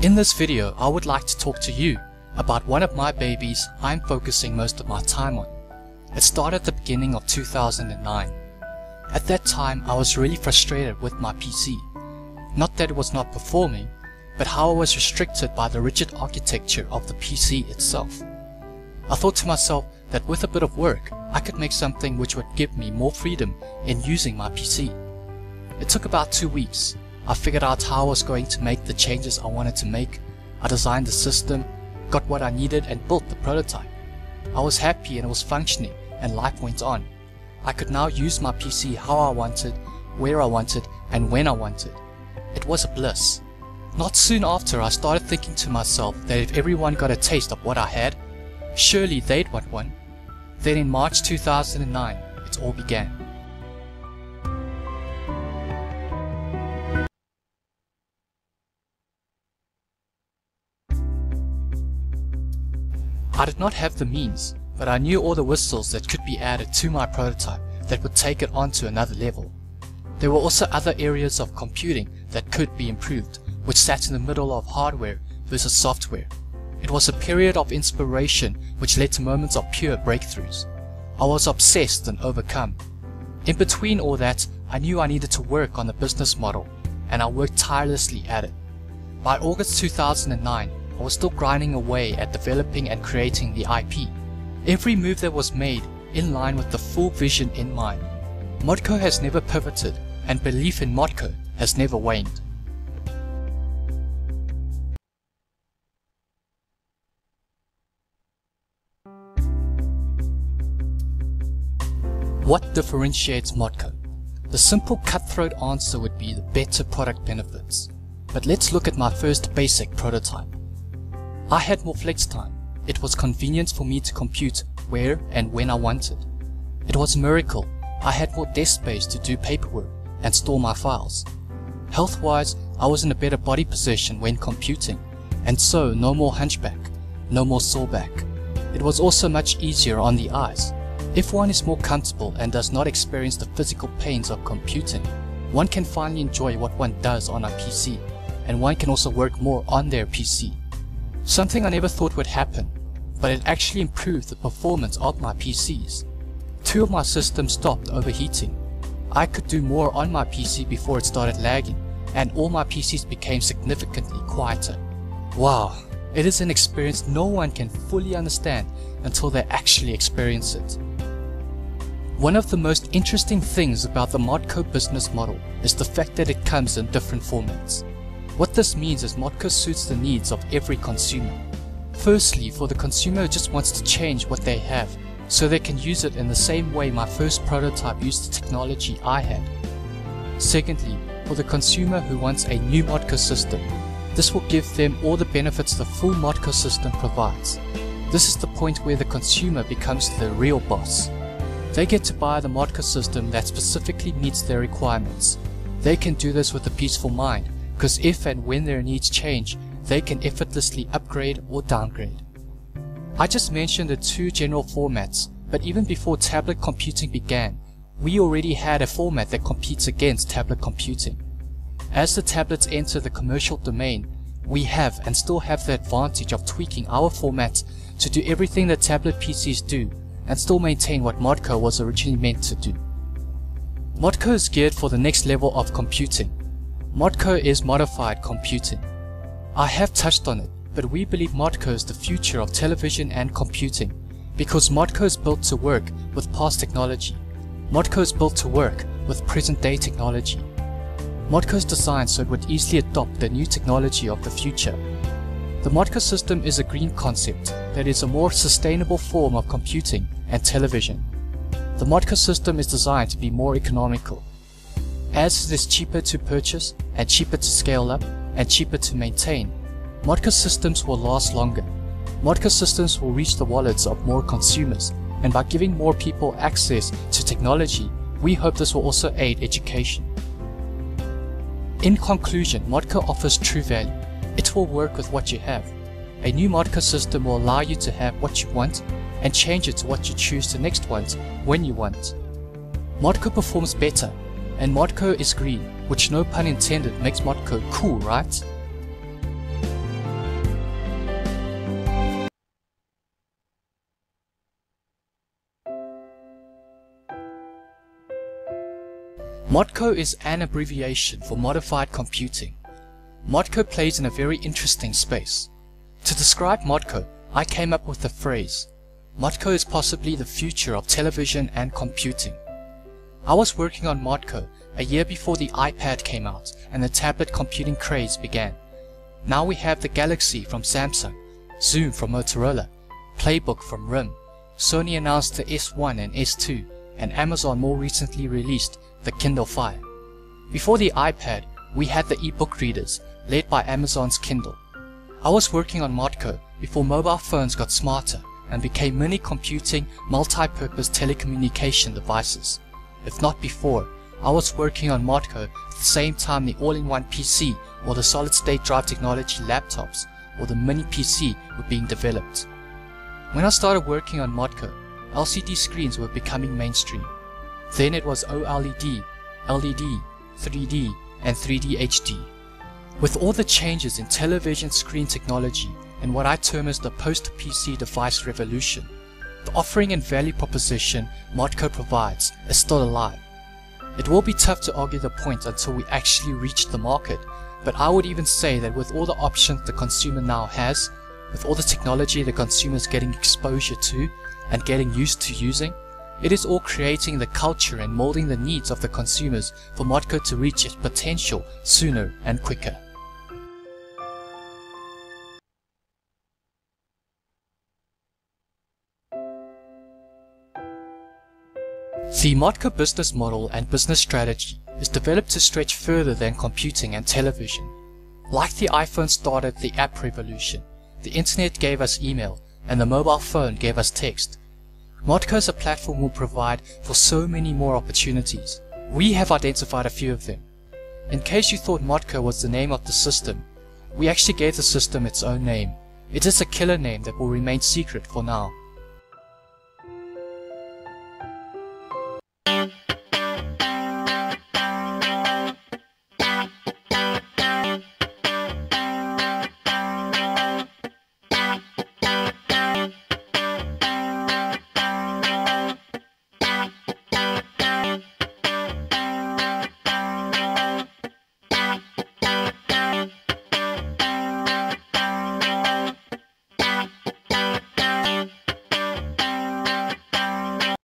In this video, I would like to talk to you about one of my babies I'm focusing most of my time on. It started at the beginning of 2009. At that time, I was really frustrated with my PC. Not that it was not performing, but how I was restricted by the rigid architecture of the PC itself. I thought to myself that with a bit of work, I could make something which would give me more freedom in using my PC. It took about 2 weeks. I figured out how I was going to make the changes I wanted to make. I designed the system, got what I needed and built the prototype. I was happy and it was functioning and life went on. I could now use my PC how I wanted, where I wanted and when I wanted. It was a bliss. Not soon after, I started thinking to myself that if everyone got a taste of what I had, surely they'd want one. Then in March 2009, it all began. I did not have the means, but I knew all the whistles that could be added to my prototype that would take it on to another level. There were also other areas of computing that could be improved, which sat in the middle of hardware versus software. It was a period of inspiration which led to moments of pure breakthroughs. I was obsessed and overcome. In between all that, I knew I needed to work on the business model, and I worked tirelessly at it. By August 2009, I was still grinding away at developing and creating the IP. Every move that was made in line with the full vision in mind. MODCO has never pivoted, and belief in MODCO has never waned. What differentiates MODCO? The simple cutthroat answer would be the better product benefits. But let's look at my first basic prototype. I had more flex time. It was convenient for me to compute where and when I wanted. It was a miracle. I had more desk space to do paperwork and store my files. Health-wise, I was in a better body position when computing, and so no more hunchback, no more sore back. It was also much easier on the eyes. If one is more comfortable and does not experience the physical pains of computing, one can finally enjoy what one does on a PC, and one can also work more on their PC. Something I never thought would happen, but it actually improved the performance of my PCs. 2 of my systems stopped overheating. I could do more on my PC before it started lagging, and all my PCs became significantly quieter. Wow, it is an experience no one can fully understand until they actually experience it. One of the most interesting things about the MODCO business model is the fact that it comes in different formats. What this means is MODCO suits the needs of every consumer. Firstly, for the consumer who just wants to change what they have, so they can use it in the same way my first prototype used the technology I had. Secondly, for the consumer who wants a new MODCO system, this will give them all the benefits the full MODCO system provides. This is the point where the consumer becomes the real boss. They get to buy the MODCO system that specifically meets their requirements. They can do this with a peaceful mind, because if and when their needs change, they can effortlessly upgrade or downgrade. I just mentioned the 2 general formats, but even before tablet computing began, we already had a format that competes against tablet computing. As the tablets enter the commercial domain, we have and still have the advantage of tweaking our format to do everything that tablet PCs do and still maintain what MODCO was originally meant to do. MODCO is geared for the next level of computing. MODCO is modified computing. I have touched on it, but we believe MODCO is the future of television and computing, because MODCO is built to work with past technology. MODCO is built to work with present-day technology. MODCO is designed so it would easily adopt the new technology of the future. The MODCO system is a green concept that is a more sustainable form of computing and television. The MODCO system is designed to be more economical. As it is cheaper to purchase and cheaper to scale up and cheaper to maintain, MODCO systems will last longer. MODCO systems will reach the wallets of more consumers, and by giving more people access to technology, we hope this will also aid education. In conclusion, MODCO offers true value. It will work with what you have. A new MODCO system will allow you to have what you want and change it to what you choose to next want when you want. MODCO performs better, and MODCO is green, which no pun intended makes MODCO cool, right? MODCO is an abbreviation for modified computing. MODCO plays in a very interesting space. To describe MODCO, I came up with the phrase, MODCO is possibly the future of television and computing. I was working on MODCO a year before the iPad came out and the tablet computing craze began. Now we have the Galaxy from Samsung, Zoom from Motorola, Playbook from RIM, Sony announced the S1 and S2, and Amazon more recently released the Kindle Fire. Before the iPad, we had the e-book readers, led by Amazon's Kindle. I was working on MODCO before mobile phones got smarter and became mini-computing, multi-purpose telecommunication devices. If not before, I was working on MODCO at the same time the all-in-one PC or the solid-state drive technology laptops or the mini PC were being developed. When I started working on MODCO, LCD screens were becoming mainstream. Then it was OLED, LED, 3D, and 3D HD. With all the changes in television screen technology and what I term as the post-PC device revolution, the offering and value proposition MODCO provides is still alive. It will be tough to argue the point until we actually reach the market, but I would even say that with all the options the consumer now has, with all the technology the consumer is getting exposure to and getting used to using, it is all creating the culture and molding the needs of the consumers for MODCO to reach its potential sooner and quicker. The MODCO business model and business strategy is developed to stretch further than computing and television. Like the iPhone started the app revolution, the internet gave us email, and the mobile phone gave us text. MODCO as a platform will provide for so many more opportunities. We have identified a few of them. In case you thought MODCO was the name of the system, we actually gave the system its own name. It is a killer name that will remain secret for now.